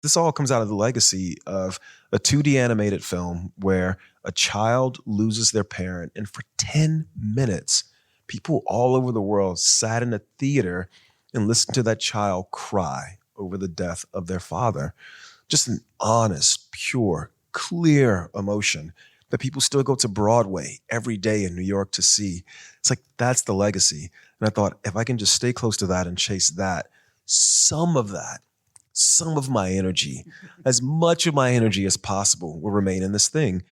this all comes out of the legacy of a 2D animated film where a child loses their parent, and for 10 minutes, people all over the world sat in a theater and listened to that child cry over the death of their father. Just an honest, pure, clear emotion that people still go to Broadway every day in New York to see. It's like, that's the legacy. And I thought, if I can just stay close to that and chase that, some of my energy, as much of my energy as possible will remain in this thing.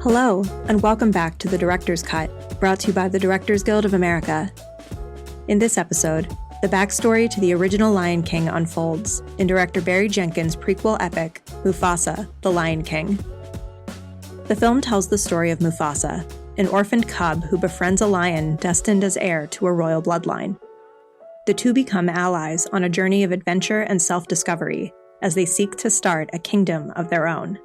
Hello, and welcome back to The Director's Cut, brought to you by the Directors Guild of America. In this episode, the backstory to the original Lion King unfolds in director Barry Jenkins' prequel epic, Mufasa, The Lion King. The film tells the story of Mufasa, an orphaned cub who befriends a lion destined as heir to a royal bloodline. The two become allies on a journey of adventure and self-discovery as they seek to start a kingdom of their own.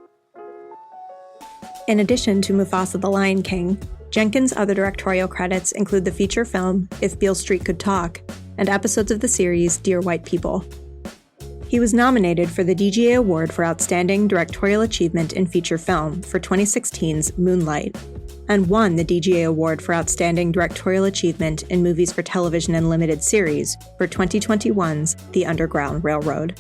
In addition to Mufasa the Lion King, Jenkins' other directorial credits include the feature film If Beale Street Could Talk and episodes of the series Dear White People. He was nominated for the DGA Award for Outstanding Directorial Achievement in Feature Film for 2016's Moonlight, and won the DGA Award for Outstanding Directorial Achievement in Movies for Television and Limited Series for 2021's The Underground Railroad.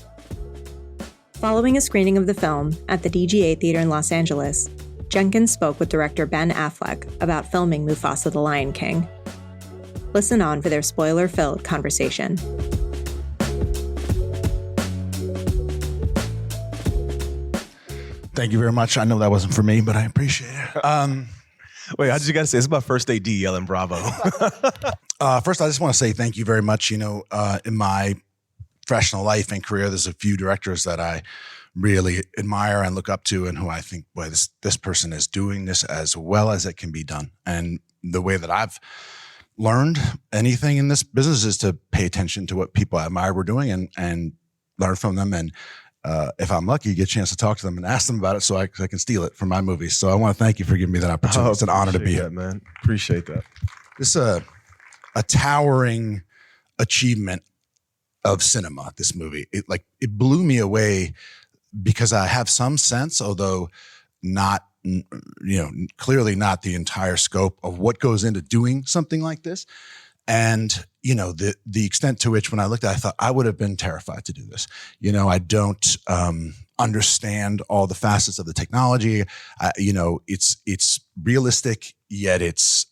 Following a screening of the film at the DGA Theater in Los Angeles, Jenkins spoke with director Ben Affleck about filming Mufasa the Lion King. Listen on for their spoiler-filled conversation. Thank you very much. I know that wasn't for me, but I appreciate it. Wait, how did you guys say? It's my first AD yelling bravo. First, I just want to say thank you very much. You know, in my professional life and career, there's a few directors that I really admire and look up to, and who I think, boy, this person is doing this as well as it can be done. And the way that I've learned anything in this business is to pay attention to what people I admire were doing and learn from them. And if I'm lucky, get a chance to talk to them and ask them about it so I can steal it from my movies. So I want to thank you for giving me that opportunity. It's an honor to be here, man. Appreciate that. This is a towering achievement of cinema, this movie. It blew me away, because I have some sense, although not, clearly not the entire scope of what goes into doing something like this. And, the extent to which, when I looked at it, I thought I would have been terrified to do this. I don't understand all the facets of the technology. It's realistic, yet it's,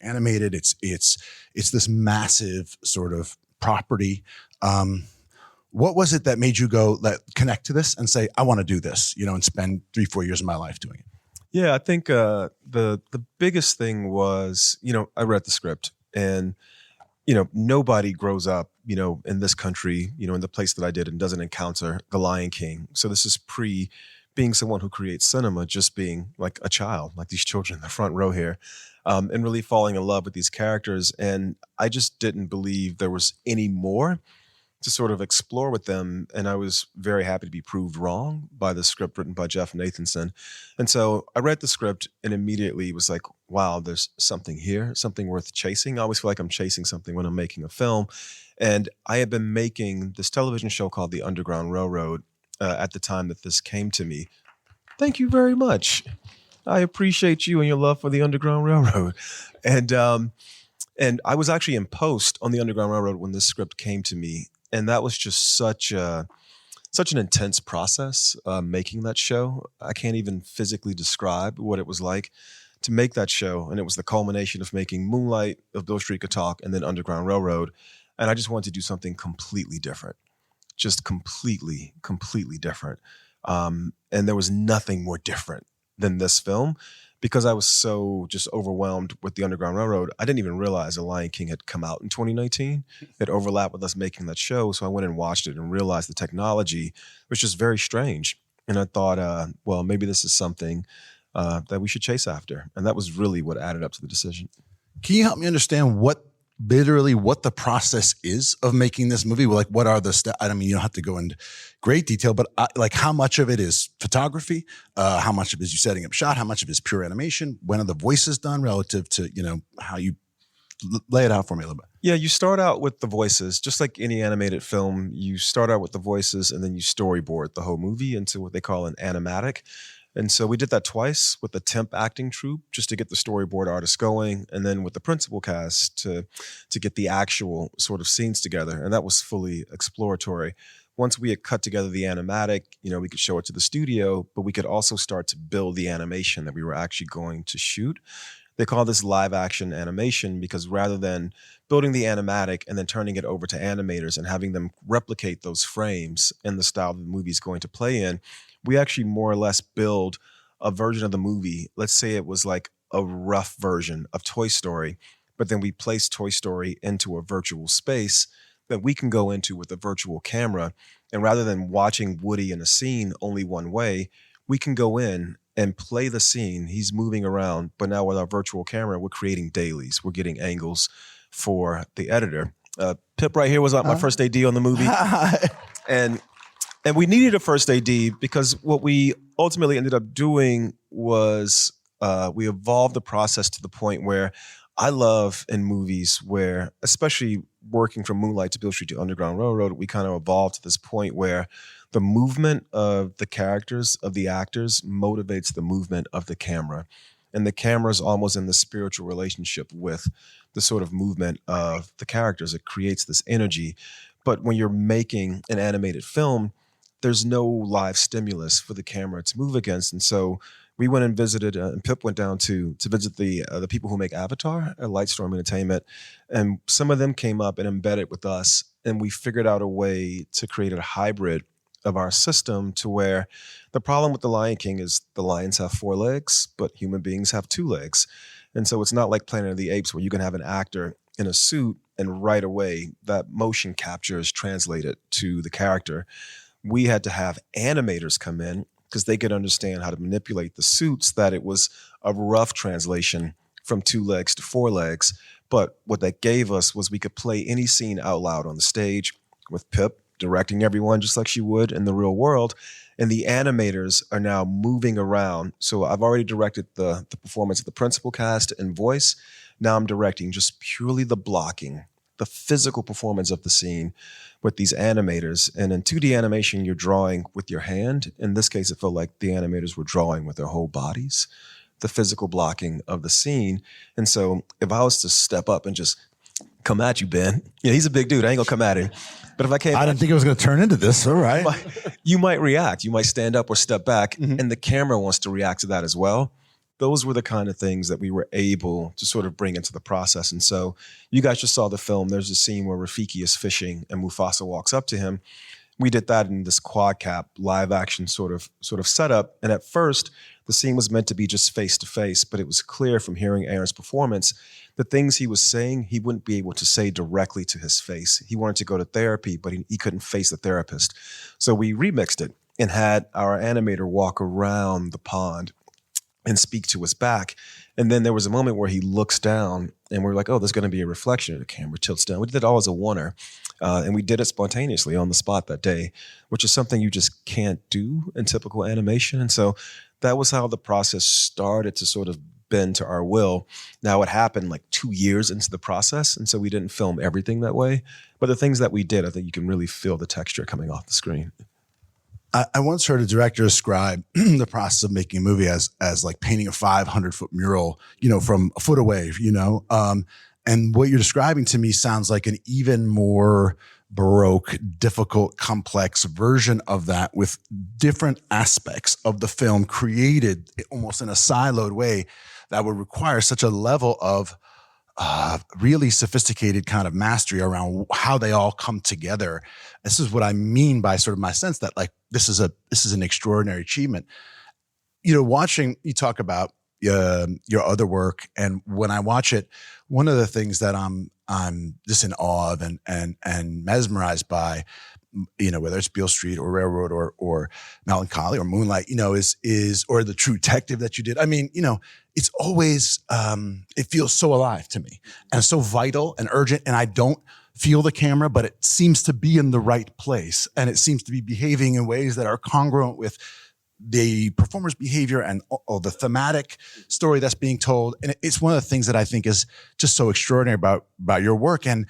animated. It's this massive sort of property. What was it that made you connect to this and say, I want to do this, and spend 3-4 years of my life doing it? Yeah, I think the biggest thing was, I read the script, and, nobody grows up, in this country, in the place that I did, and doesn't encounter the Lion King. So this is pre being someone who creates cinema, just being like a child, like these children in the front row here, and really falling in love with these characters. And I just didn't believe there was any more to sort of explore with them. And I was very happy to be proved wrong by the script written by Jeff Nathanson. And so I read the script and immediately was like, wow, there's something here, something worth chasing. I always feel like I'm chasing something when I'm making a film. And I had been making this television show called The Underground Railroad at the time that this came to me. Thank you very much. I appreciate you and your love for The Underground Railroad. And I was actually in post on The Underground Railroad when this script came to me. And that was just such an intense process, making that show. I can't even physically describe what it was like to make that show. And it was the culmination of making Moonlight, If Beale Street Could Talk, and then Underground Railroad. And I just wanted to do something completely different, just completely different. And there was nothing more different than this film, because I was so just overwhelmed with The Underground Railroad. I didn't even realize The Lion King had come out in 2019. It overlapped with us making that show. So I went and watched it and realized the technology was just very strange. And I thought, well, maybe this is something that we should chase after. And that was really what added up to the decision. Can you help me understand what literally what the process is of making this movie? Like, what are the steps? I mean, you don't have to go into great detail, but like how much of it is photography? How much of it is you setting up shot? How much of it is pure animation? When are the voices done relative to, how you lay it out for me a little bit? Yeah, you start out with the voices, just like any animated film. You start out with the voices and then you storyboard the whole movie into what they call an animatic. And so we did that twice with the temp acting troupe just to get the storyboard artists going, and then with the principal cast to get the actual sort of scenes together. And that was fully exploratory. Once we had cut together the animatic, we could show it to the studio, but we could also start to build the animation that we were actually going to shoot. They call this live action animation because rather than building the animatic and then turning it over to animators and having them replicate those frames in the style the movie's going to play in, we actually more or less build a version of the movie. Let's say it was like a rough version of Toy Story, but then we place Toy Story into a virtual space that we can go into with a virtual camera. And rather than watching Woody in a scene only one way, we can go in and play the scene. He's moving around, but now with our virtual camera, we're creating dailies. We're getting angles for the editor. Pip right here was my first AD on the movie. And we needed a first AD because what we ultimately ended up doing was we evolved the process to the point where I love in movies where, especially working from Moonlight to Beale Street to Underground Railroad, we kind of evolved to this point where the movement of the characters, of the actors, motivates the movement of the camera. And the camera is almost in the spiritual relationship with the sort of movement of the characters. It creates this energy. But when you're making an animated film, there's no live stimulus for the camera to move against. And so we went and visited, and Pip went down to visit the people who make Avatar at Lightstorm Entertainment. And some of them came up and embedded with us. And we figured out a way to create a hybrid of our system to where the problem with The Lion King is the lions have 4 legs, but human beings have 2 legs. And so it's not like Planet of the Apes where you can have an actor in a suit and right away that motion capture is translated to the character. We had to have animators come in because they could understand how to manipulate the suits, that it was a rough translation from 2 legs to 4 legs. But what that gave us was we could play any scene out loud on the stage with Pip directing everyone just like she would in the real world. And the animators are now moving around. So I've already directed the performance of the principal cast and voice. Now I'm directing just purely the blocking, the physical performance of the scene with these animators. And in 2D animation, you're drawing with your hand. In this case, it felt like the animators were drawing with their whole bodies, the physical blocking of the scene. And so if I was to step up and just come at you, Ben, he's a big dude. I ain't gonna come at him. But if I came, I didn't think it was going to turn into this. All right. You might react. You might stand up or step back, and the camera wants to react to that as well. Those were the kind of things that we were able to sort of bring into the process. And so you guys just saw the film. There's a scene where Rafiki is fishing and Mufasa walks up to him. We did that in this quad cap live action sort of setup. And at first, the scene was meant to be just face to face, but it was clear from hearing Aaron's performance, the things he was saying, he wouldn't be able to say directly to his face. He wanted to go to therapy, but he couldn't face the therapist. So we remixed it and had our animator walk around the pond and speak to his back. And then there was a moment where he looks down and we're like, oh, there's going to be a reflection. The camera tilts down. We did it all as a oneer. And we did it spontaneously on the spot that day, which is something you just can't do in typical animation. And so that was how the process started to sort of bend to our will. Now it happened like 2 years into the process. And so we didn't film everything that way. But the things that we did, I think you can really feel the texture coming off the screen. I once heard a director describe the process of making a movie as like painting a 500-foot mural, from a foot away, and what you're describing to me sounds like an even more Baroque, difficult, complex version of that with different aspects of the film created almost in a siloed way that would require such a level of really sophisticated kind of mastery around how they all come together. This is what I mean by sort of my sense that like this is an extraordinary achievement. Watching you talk about your other work, and when I watch it, one of the things that I'm just in awe of and mesmerized by, whether it's Beale Street or Railroad or Melancholy or Moonlight, is or The True Detective that you did. I mean, it's always, it feels so alive to me and so vital and urgent. And I don't feel the camera, but it seems to be in the right place. And it seems to be behaving in ways that are congruent with the performer's behavior and the thematic story that's being told. And it's one of the things that I think is just so extraordinary about your work. And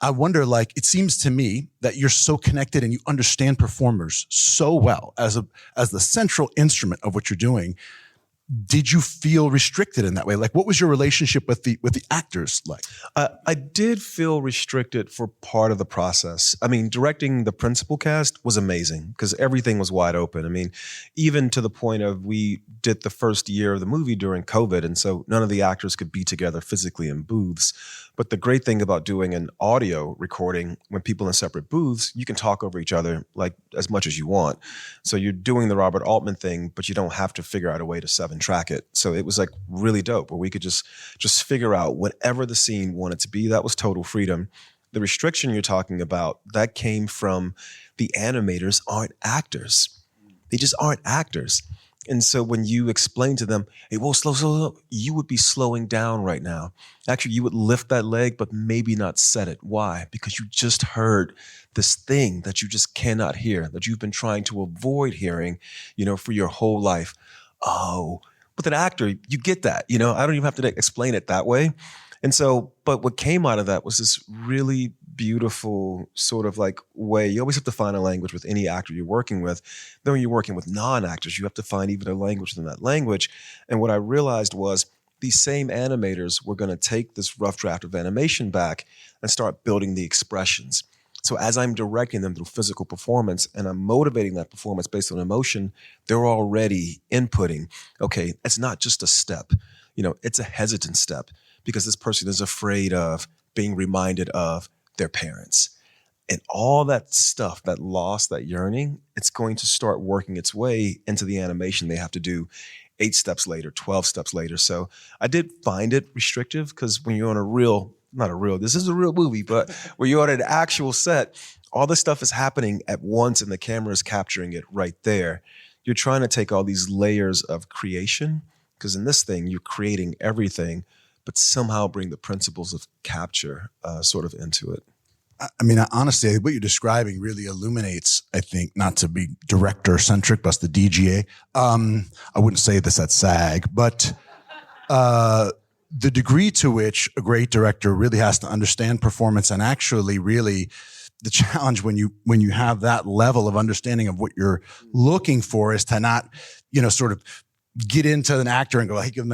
I wonder, like, it seems to me that you're so connected and you understand performers so well as the central instrument of what you're doing. Did you feel restricted in that way? Like, what was your relationship with the actors like? I did feel restricted for part of the process. I mean, directing the principal cast was amazing because everything was wide open. I mean, even to the point of we did the first year of the movie during COVID, and so none of the actors could be together physically in booths. But the great thing about doing an audio recording when people in separate booths, you can talk over each other like as much as you want. So you're doing the Robert Altman thing, but you don't have to figure out a way to 7-track it. So it was like really dope where we could just figure out whatever the scene wanted to be. That was total freedom. The restriction you're talking about, that came from the animators aren't actors. They just aren't actors. And so when you explain to them, hey, whoa, slow, you would be slowing down right now. Actually, you would lift that leg, but maybe not set it. Why? Because you just heard this thing that you just cannot hear, that you've been trying to avoid hearing, for your whole life. Oh, with an actor, you get that. I don't even have to explain it that way. And so, but what came out of that was this really beautiful sort of like way. You always have to find a language with any actor you're working with. Then when you're working with non-actors, you have to find even a language within that language. And what I realized was these same animators were going to take this rough draft of animation back and start building the expressions. So as I'm directing them through physical performance and I'm motivating that performance based on emotion, they're already inputting, okay, it's not just a step, it's a hesitant step because this person is afraid of being reminded of their parents. And all that stuff, that loss, that yearning, it's going to start working its way into the animation they have to do 8 steps later, 12 steps later. So I did find it restrictive because when you're on this is a real movie, but when you're on an actual set, all this stuff is happening at once and the camera is capturing it right there. You're trying to take all these layers of creation because in this thing, you're creating everything, but somehow bring the principles of capture sort of into it. I mean, honestly, what you're describing really illuminates, I think, not to be director-centric, but the DGA. I wouldn't say this at SAG, but the degree to which a great director really has to understand performance and actually really the challenge when you have that level of understanding of what you're looking for is to not, sort of get into an actor and go, hey, and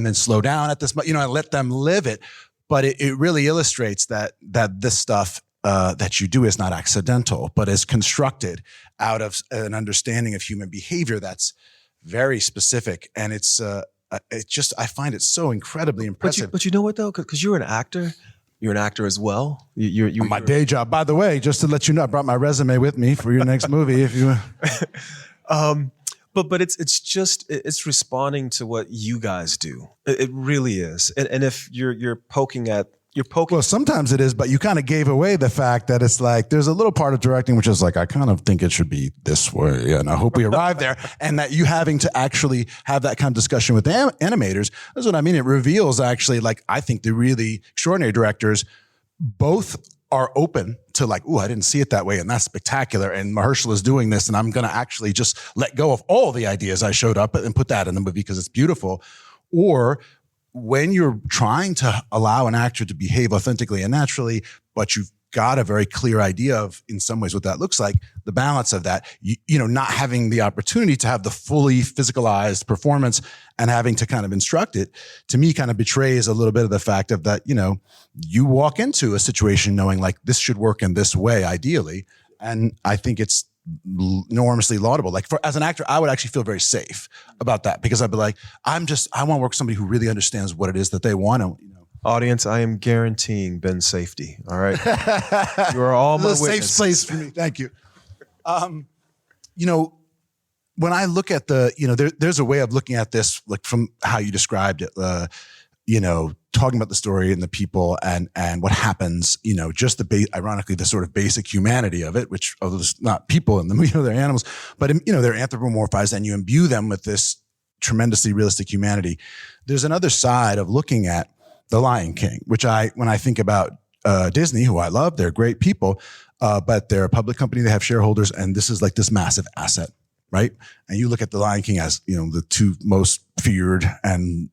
then slow down at this, and let them live it. But it really illustrates that this stuff that you do is not accidental, but is constructed out of an understanding of human behavior that's very specific. And I find it so incredibly impressive. But you know what though? Because you're an actor. You're an actor as well. You're my day job, by the way, just to let you know, I brought my resume with me for your next movie. If you, but it's responding to what you guys do. It really is. And if you're poking. Well, sometimes it is, but you kind of gave away the fact that it's like there's a little part of directing which is like I kind of think it should be this way, and I hope we arrive there. And that you having to actually have that kind of discussion with animators, that's what I mean. It reveals actually, like, I think the really extraordinary directors both are open to like, I didn't see it that way, and that's spectacular. And Mahershala is doing this, and I'm going to actually just let go of all the ideas I showed up and put that in the movie because it's beautiful. Or when you're trying to allow an actor to behave authentically and naturally, but you've got a very clear idea of, in some ways, what that looks like, the balance of that, not having the opportunity to have the fully physicalized performance and having to kind of instruct it, to me, kind of betrays a little bit of the fact of that, you walk into a situation knowing like this should work in this way, ideally. And I think it's enormously laudable. Like as an actor, I would actually feel very safe about that because I'd be like, I want to work with somebody who really understands what it is that they want to, Audience, I am guaranteeing Ben's safety. All right. You are all my witnesses. Safe place for me. Thank you. When I look at there's a way of looking at this, like from how you described it, talking about the story and the people and what happens, just ironically, the sort of basic humanity of it, which although there's not people in them, they're animals, but they're anthropomorphized and you imbue them with this tremendously realistic humanity. There's another side of looking at The Lion King, which when I think about Disney, who I love, they're great people, but they're a public company, they have shareholders, and this is like this massive asset, right? And you look at The Lion King as, the two most feared and,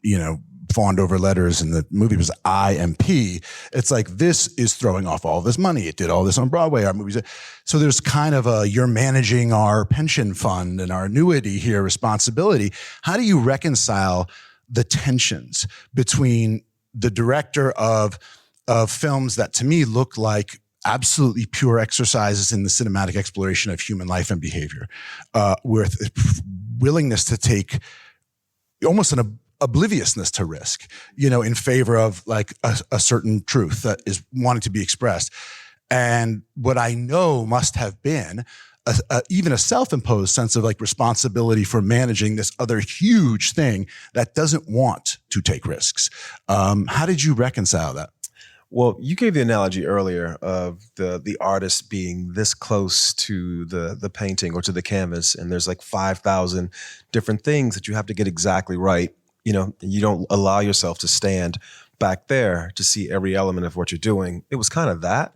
fawned over letters in the movie was I and P. It's like, this is throwing off all this money. It did all this on Broadway, our movies. So there's kind of you're managing our pension fund and our annuity here responsibility. How do you reconcile the tensions between the director of films that to me look like absolutely pure exercises in the cinematic exploration of human life and behavior, with willingness to take almost an obliviousness to risk, in favor of like a certain truth that is wanting to be expressed. And what I know must have been even a self-imposed sense of like responsibility for managing this other huge thing that doesn't want to take risks. How did you reconcile that? Well, you gave the analogy earlier of the artist being this close to the painting or to the canvas, and there's like 5,000 different things that you have to get exactly right. And you don't allow yourself to stand back there to see every element of what you're doing. It was kind of that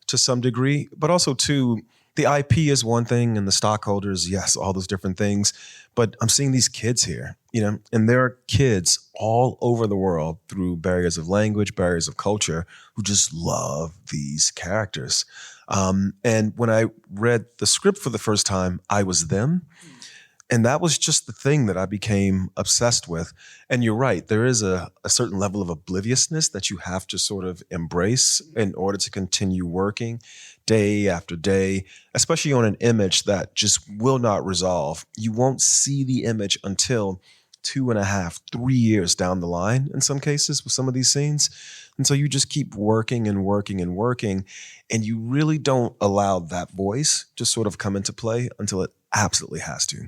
to some degree, but also too, the IP is one thing and the stockholders, yes, all those different things. But I'm seeing these kids here, and there are kids all over the world through barriers of language, barriers of culture, who just love these characters. And when I read the script for the first time, I was them. And that was just the thing that I became obsessed with. And you're right, there is a certain level of obliviousness that you have to sort of embrace in order to continue working day after day, especially on an image that just will not resolve. You won't see the image until 2.5, 3 years down the line in some cases with some of these scenes. And so you just keep working and working and working, and you really don't allow that voice to sort of come into play until it absolutely has to.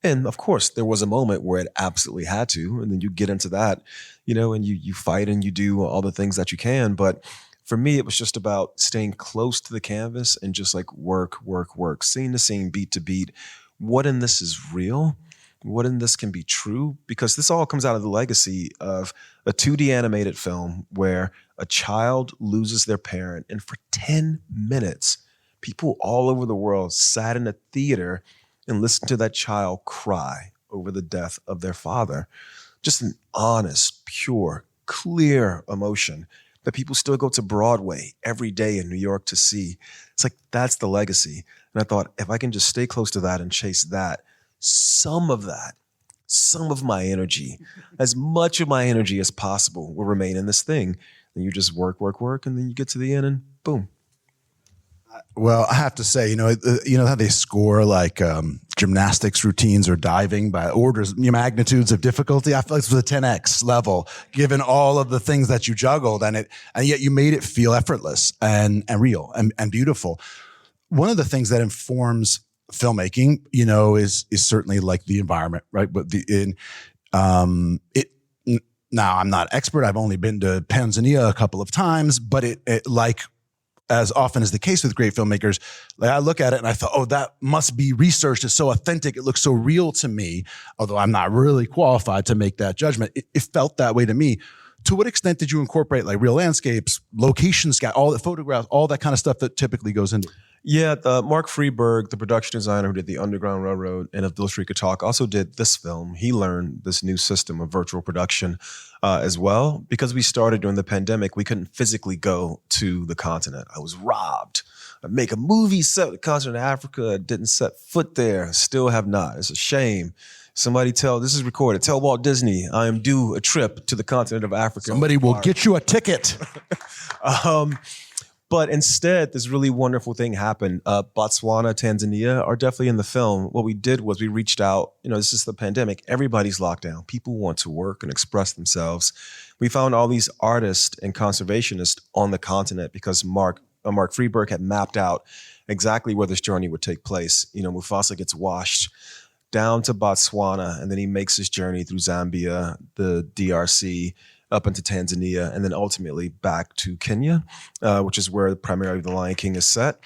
And of course, there was a moment where it absolutely had to, and then you get into that, and you fight and you do all the things that you can. But for me, it was just about staying close to the canvas and just like work, scene to scene, beat to beat. What in this is real? What in this can be true? Because this all comes out of the legacy of a 2D animated film where a child loses their parent, and for 10 minutes, people all over the world sat in a theater and listened to that child cry over the death of their father. Just an honest, pure, clear emotion that people still go to Broadway every day in New York to see. It's like, that's the legacy. And I thought, if I can just stay close to that and chase that, some of my energy, as much of my energy as possible will remain in this thing. Then you just work, and then you get to the end and boom. Well, I have to say, how they score like gymnastics routines or diving by orders, magnitudes of difficulty. I feel like this was a 10x level, given all of the things that you juggled, and yet you made it feel effortless and real and beautiful. One of the things that informs filmmaking, is certainly like the environment, right? But now I'm not expert. I've only been to Tanzania a couple of times, but it like, as often is the case with great filmmakers, like I look at it and I thought, oh, that must be researched. It's so authentic. It looks so real to me, although I'm not really qualified to make that judgment. It felt that way to me. To what extent did you incorporate like real landscapes, locations, all the photographs, all that kind of stuff that typically goes into it? Yeah, Mark Freeberg, the production designer who did the Underground Railroad and If Bill Street Could Talk, also did this film. He learned this new system of virtual production as well. Because we started during the pandemic, we couldn't physically go to the continent. I was robbed. I'd make a movie set with the continent of Africa, didn't set foot there, still have not. It's a shame. Somebody this is recorded, tell Walt Disney I am due a trip to the continent of Africa. Somebody will get you a ticket. But instead, this really wonderful thing happened. Botswana, Tanzania are definitely in the film. What we did was we reached out. This is the pandemic. Everybody's locked down. People want to work and express themselves. We found all these artists and conservationists on the continent because Mark Freeberg had mapped out exactly where this journey would take place. Mufasa gets washed down to Botswana, and then he makes his journey through Zambia, the DRC, up into Tanzania, and then ultimately back to Kenya, which is where primarily The Lion King is set.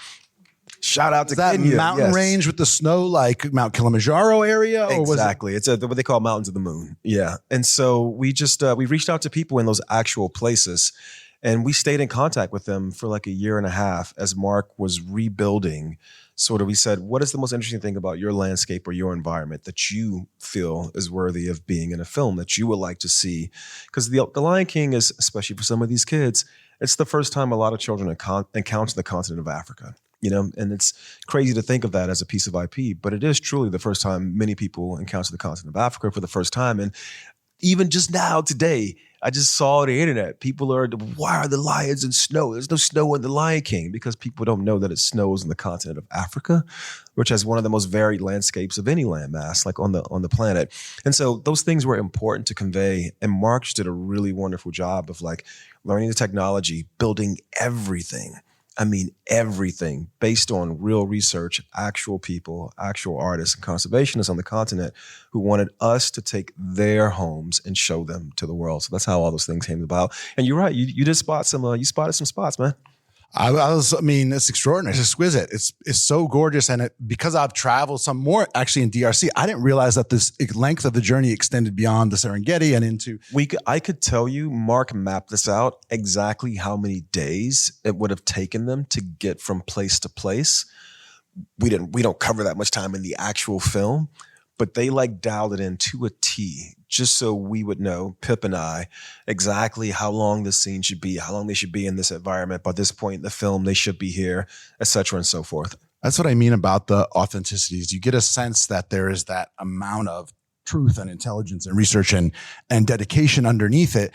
Shout out to Is that Kenya. mountain yes. range with the snow, like Mount Kilimanjaro area? Or Exactly. It's what they call mountains of the moon. Yeah. And so we just, we reached out to people in those actual places, and we stayed in contact with them for like a year and a half as Mark was rebuilding. Sort of, we said, what is the most interesting thing about your landscape or your environment that you feel is worthy of being in a film that you would like to see? Because the Lion King is, especially for some of these kids, it's the first time a lot of children encounter the continent of Africa. And it's crazy to think of that as a piece of IP, but it is truly the first time many people encounter the continent of Africa for the first time. And even just now, today, I just saw on the internet, people are, why are the lions in snow? There's no snow in the Lion King, because people don't know that it snows in the continent of Africa, which has one of the most varied landscapes of any landmass, like on the planet. And so those things were important to convey. And Mark just did a really wonderful job of like learning the technology, building everything. I mean, everything based on real research, actual people, actual artists and conservationists on the continent who wanted us to take their homes and show them to the world. So that's how all those things came about. And you're right. You did spot some, you spotted some spots, man. I mean, it's extraordinary. It's exquisite. It's so gorgeous. And because I've traveled some more actually in DRC, I didn't realize that this length of the journey extended beyond the Serengeti and into. I could tell you, Mark mapped this out exactly how many days it would have taken them to get from place to place. We don't cover that much time in the actual film, but they like dialed it in to a T, just so we would know, Pip and I, exactly how long this scene should be, how long they should be in this environment. By this point in the film, they should be here, et cetera, and so forth. That's what I mean about the authenticities. You get a sense that there is that amount of truth and intelligence and research and dedication underneath it.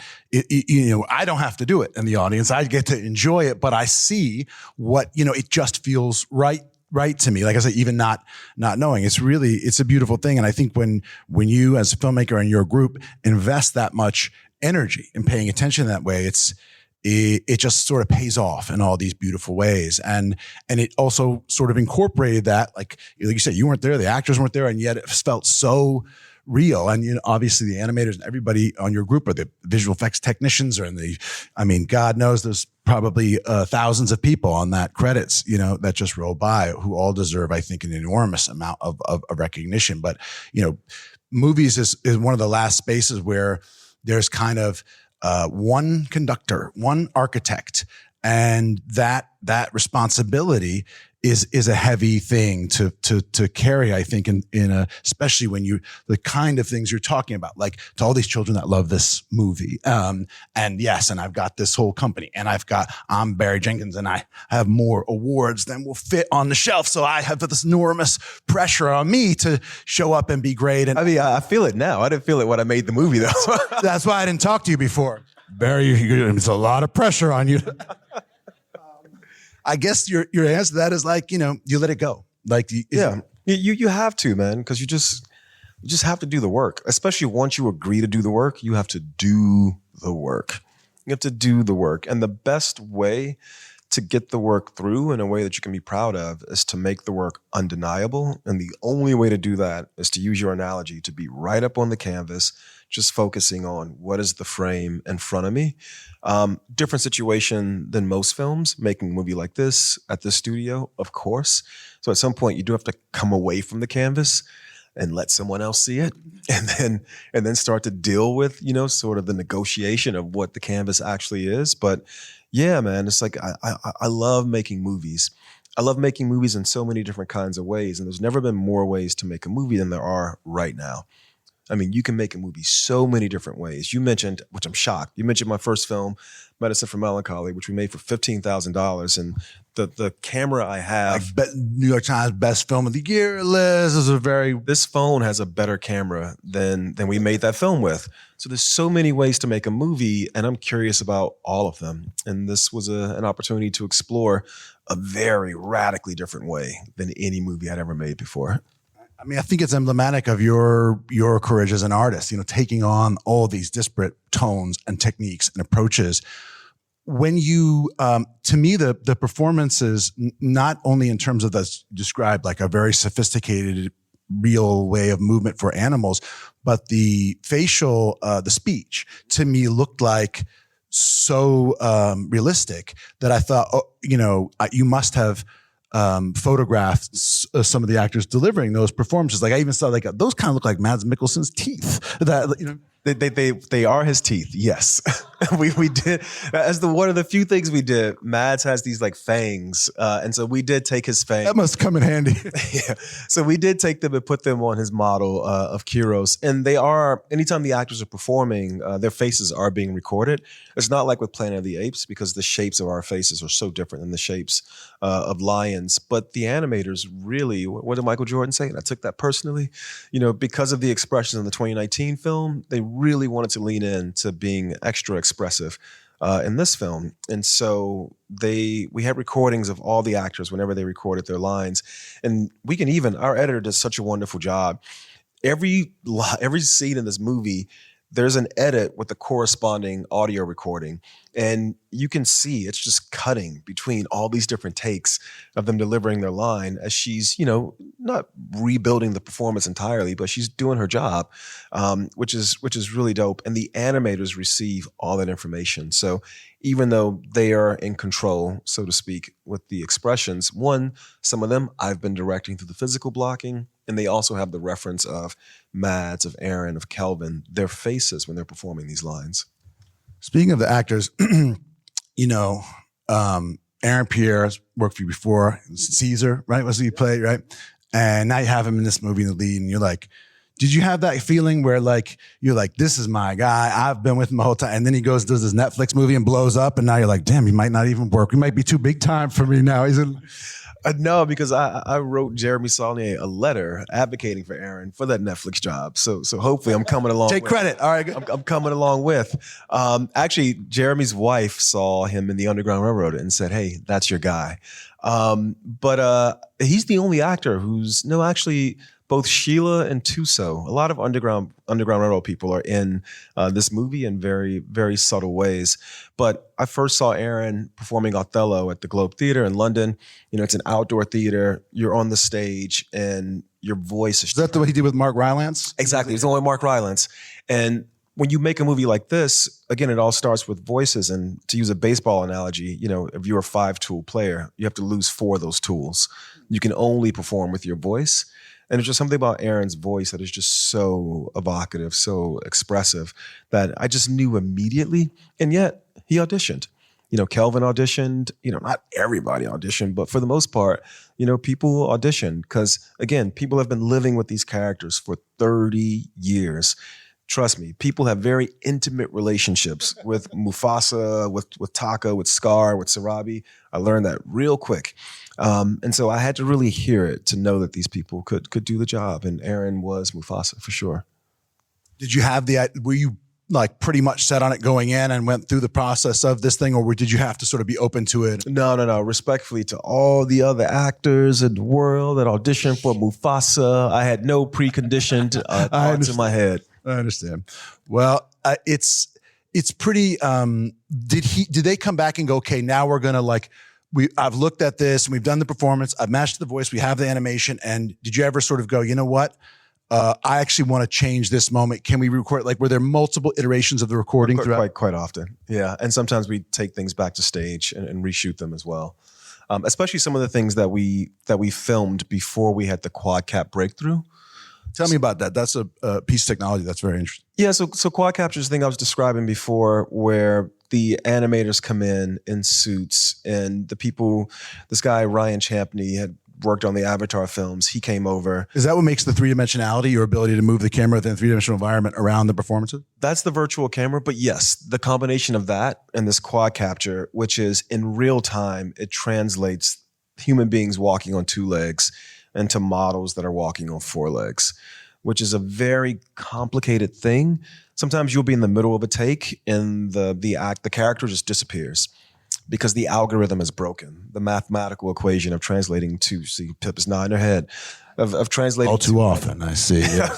I don't have to do it in the audience. I get to enjoy it, but I see what, it just feels right to me. Like I said, even not knowing, it's a beautiful thing. And I think when you as a filmmaker and your group invest that much energy in paying attention that way, it just sort of pays off in all these beautiful ways. And it also sort of incorporated that, like you said, you weren't there, the actors weren't there, and yet it felt so real. And obviously the animators and everybody on your group are the visual effects technicians, God knows there's probably thousands of people on that credits, that just roll by, who all deserve, I think, an enormous amount of recognition. But, movies is one of the last spaces where there's kind of one conductor, one architect, and that responsibility is a heavy thing to carry, I think, in a, especially when the kind of things you're talking about, like to all these children that love this movie. And I've got this whole company, and I'm Barry Jenkins, and I have more awards than will fit on the shelf. So I have this enormous pressure on me to show up and be great. And I feel it now. I didn't feel it when I made the movie, though. That's why I didn't talk to you before. Barry, it's a lot of pressure on you. I guess your answer to that is like, you let it go. Like, you have to, man, because you just have to do the work. Especially once you agree to do the work, you have to do the work. You have to do the work. And the best way to get the work through in a way that you can be proud of is to make the work undeniable. And the only way to do that is to use your analogy to be right up on the canvas, just focusing on what is the frame in front of me. Different situation than most films, making a movie like this at the studio, of course. So at some point you do have to come away from the canvas and let someone else see it, and then start to deal with, sort of the negotiation of what the canvas actually is. But yeah, man, it's like, I love making movies. I love making movies in so many different kinds of ways. And there's never been more ways to make a movie than there are right now. I mean, you can make a movie so many different ways. You mentioned, which I'm shocked, you mentioned my first film, Medicine for Melancholy, which we made for $15,000. And the camera I have, New York Times Best Film of the Year list is this phone has a better camera than we made that film with. So there's so many ways to make a movie, and I'm curious about all of them. And this was an opportunity to explore a very radically different way than any movie I'd ever made before. I mean, I think it's emblematic of your courage as an artist, taking on all these disparate tones and techniques and approaches. When you, to me, the performances, not only in terms of that's described like a very sophisticated, real way of movement for animals, but the facial, the speech, to me looked like so realistic that I thought, you must have photographed some of the actors delivering those performances. Like I even saw like those kind of look like Mads Mikkelsen's teeth. That, you know, They are his teeth. Yes, we did as one of the few things we did. Mads has these like fangs, and so we did take his fangs. that must come in handy. Yeah, so we did take them and put them on his model of Kyros, and they are. Anytime the actors are performing, their faces are being recorded. It's not like with Planet of the Apes because the shapes of our faces are so different than the shapes of lions. But the animators really, what did Michael Jordan say? And I took that personally, because of the expressions in the 2019 film, they really wanted to lean in to being extra expressive in this film. And so we had recordings of all the actors whenever they recorded their lines. And our editor does such a wonderful job. Every scene in this movie, there's an edit with the corresponding audio recording. And you can see it's just cutting between all these different takes of them delivering their line as she's, not rebuilding the performance entirely, but she's doing her job, which is really dope. And the animators receive all that information. So even though they are in control, so to speak, with the expressions, some of them I've been directing through the physical blocking, and they also have the reference of Mads, of Aaron, of Kelvin, their faces when they're performing these lines. Speaking of the actors, Aaron Pierre's worked for you before. Caesar, right? Was who you played, right? And now you have him in this movie in the lead, and you're like, did you have that feeling where like, you're like, this is my guy, I've been with him the whole time, and then he goes, does this Netflix movie and blows up, and now you're like, damn, he might not even work. He might be too big time for me now. He's in... No, because I wrote Jeremy Saulnier a letter advocating for Aaron for that Netflix job. So hopefully I'm coming along. Take credit. All right. I'm coming along with. Actually, Jeremy's wife saw him in the Underground Railroad and said, hey, that's your guy. But he's the only actor who's, actually, both Sheila and Tuso, a lot of Underground Railroad people are in this movie in very, very subtle ways. But I first saw Aaron performing Othello at the Globe Theatre in London. It's an outdoor theater. You're on the stage and your voice is... Is that the way he did with Mark Rylance? Exactly. He's the one with Mark Rylance. And when you make a movie like this, again, it all starts with voices. And to use a baseball analogy, if you're a 5-tool player, you have to lose 4 of those tools. You can only perform with your voice. And it's just something about Aaron's voice that is just so evocative, so expressive that I just knew immediately. And yet he auditioned. Kelvin auditioned. Not everybody auditioned, but for the most part, people auditioned because, again, people have been living with these characters for 30 years. Trust me, people have very intimate relationships with Mufasa, with Taka, with Scar, with Sarabi. I learned that real quick. And so I had to really hear it to know that these people could do the job. And Aaron was Mufasa for sure. Did you have were you like pretty much set on it going in and went through the process of this thing, or did you have to sort of be open to it? No. Respectfully to all the other actors in the world that auditioned for Mufasa, I had no preconditioned thoughts in my head. I understand. Well, it's pretty. Did they come back and go, okay, now we're gonna I've looked at this and we've done the performance. I've matched the voice. We have the animation. And did you ever sort of go, you know what? I actually want to change this moment. Can we record? Were there multiple iterations of the recording throughout? Quite often. Yeah. And sometimes we take things back to stage and reshoot them as well. Especially some of the things that we filmed before we had the quad cap breakthrough. Tell me about that. That's a piece of technology that's very interesting. Yeah, so quad capture is the thing I was describing before where the animators come in suits and the people, this guy, Ryan Champney, had worked on the Avatar films. He came over. Is that what makes the 3-dimensionality, your ability to move the camera within a 3-dimensional environment around the performances? That's the virtual camera, but yes, the combination of that and this quad capture, which is in real time, it translates human beings walking on 2 legs into models that are walking on 4 legs, which is a very complicated thing. Sometimes you'll be in the middle of a take and the character just disappears because the algorithm is broken. The mathematical equation of translating Pip is nodding her head, of translating. All too often, I see. Yeah.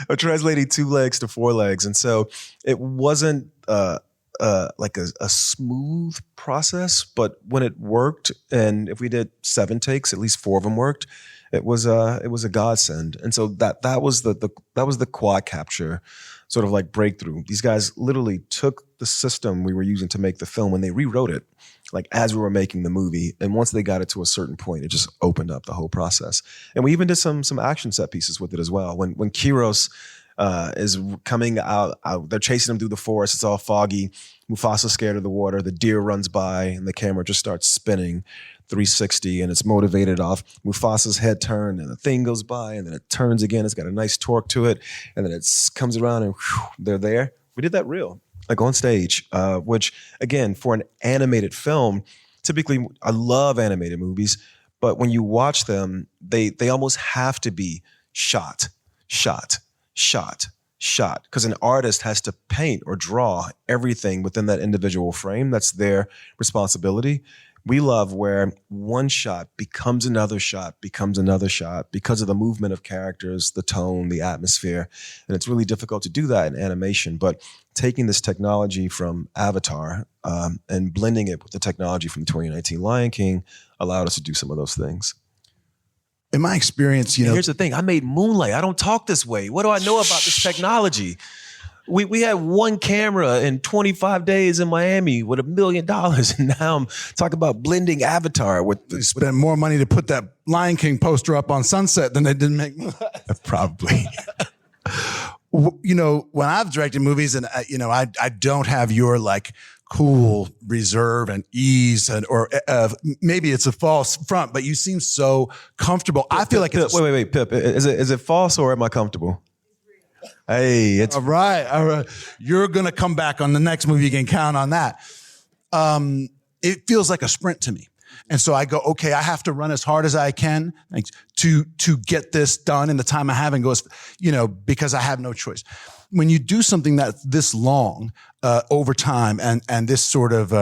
Of translating 2 legs to 4 legs. And so it wasn't a a smooth process, but when it worked, and if we did 7 takes, at least 4 of them worked. It was a godsend, and so that was the quad capture sort of like breakthrough. These guys literally took the system we were using to make the film and they rewrote it, like as we were making the movie. And once they got it to a certain point, it just opened up the whole process. And we even did some action set pieces with it as well. When Kiros is coming out, they're chasing him through the forest. It's all foggy. Mufasa's scared of the water. The deer runs by, and the camera just starts spinning 360, and it's motivated off Mufasa's head turn, and the thing goes by, and then it turns again. It's got a nice torque to it, and then it comes around, and whew, they're there. We did that real, like on stage, which again, for an animated film, typically I love animated movies, but when you watch them, they almost have to be shot, because an artist has to paint or draw everything within that individual frame. That's their responsibility. We love where one shot becomes another shot, because of the movement of characters, the tone, the atmosphere. And it's really difficult to do that in animation. But taking this technology from Avatar and blending it with the technology from 2019 Lion King allowed us to do some of those things. In my experience, Here's the thing. I made Moonlight. I don't talk this way. What do I know about this technology? We had one camera in 25 days in Miami with $1 million. And now I'm talking about blending Avatar with they spent more money to put that Lion King poster up on Sunset than they did make. Probably. When I've directed movies and, I don't have your like cool reserve and ease or maybe it's a false front, but you seem so comfortable. I feel like it's wait, Pip. Is it false or am I comfortable? Hey, it's all right. You're going to come back on the next movie. You can count on that. It feels like a sprint to me. And so I go, okay, I have to run as hard as I can to get this done in the time I have and goes, because I have no choice. When you do something that's this long over time and this sort of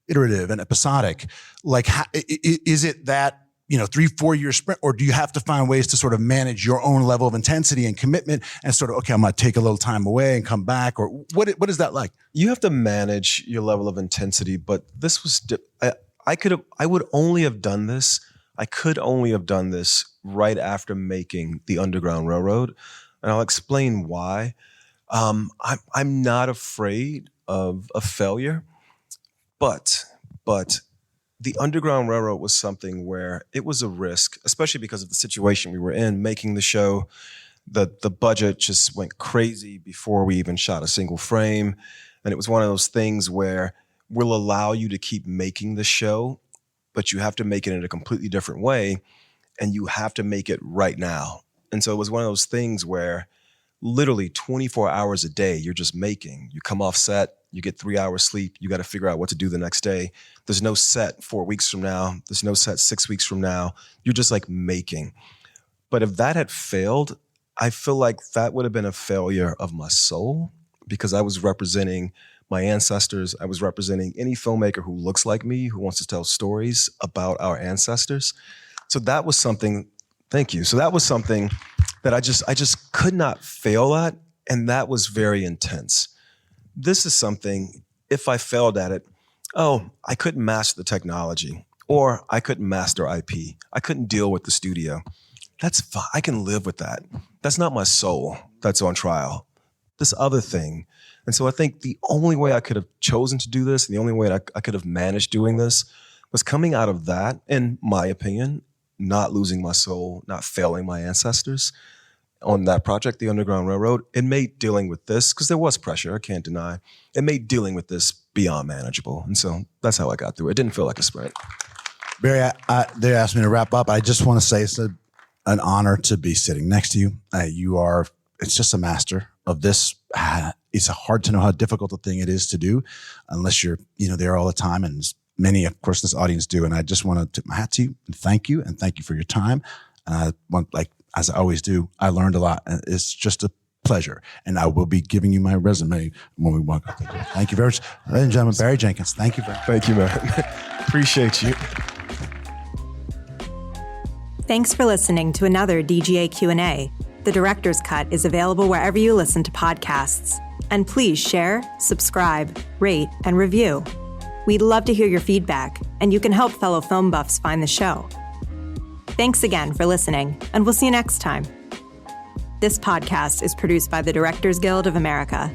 iterative and episodic, like is it that 3-4 year sprint, or do you have to find ways to sort of manage your own level of intensity and commitment and sort of, okay, I'm going to take a little time away and come back, or what is that like? You have to manage your level of intensity, but this was, I could only have done this right after making the Underground Railroad. And I'll explain why. I'm not afraid of a failure, but the Underground Railroad was something where it was a risk, especially because of the situation we were in, making the show. The budget just went crazy before we even shot a single frame. And it was one of those things where we'll allow you to keep making the show, but you have to make it in a completely different way, and you have to make it right now. And so it was one of those things where literally 24 hours a day, you're just making. You come off set, you get 3 hours sleep, you got to figure out what to do the next day. There's no set 4 weeks from now. There's no set 6 weeks from now. You're just like making. But if that had failed, I feel like that would have been a failure of my soul, because I was representing my ancestors. I was representing any filmmaker who looks like me, who wants to tell stories about our ancestors. So that was something, thank you. So that was something that I just could not fail at. And that was very intense. This is something, if I failed at it, I couldn't master the technology, or I couldn't master IP. I couldn't deal with the studio. That's fine. I can live with that. That's not my soul that's on trial. This other thing. And so I think the only way I could have chosen to do this, and the only way I could have managed doing this, was coming out of that, in my opinion, not losing my soul, not failing my ancestors on that project, the Underground Railroad. It made dealing with this, because there was pressure, I can't deny, it made dealing with this beyond manageable. And so that's how I got through it. It didn't feel like a sprint. Barry, they asked me to wrap up. I just want to say it's an honor to be sitting next to you. It's just a master of this. It's hard to know how difficult a thing it is to do unless you're, there all the time. And many, of course, this audience do. And I just want to tip my hat to you and thank you for your time. And I want, as I always do, I learned a lot. And it's just a pleasure. And I will be giving you my resume when we walk up. Thank you very much. Ladies and gentlemen, Barry Jenkins, thank you very much. Thank you, man. Appreciate you. Thanks for listening to another DGA Q&A. The Director's Cut is available wherever you listen to podcasts. And please share, subscribe, rate, and review. We'd love to hear your feedback, and you can help fellow film buffs find the show. Thanks again for listening, and we'll see you next time. This podcast is produced by the Directors Guild of America.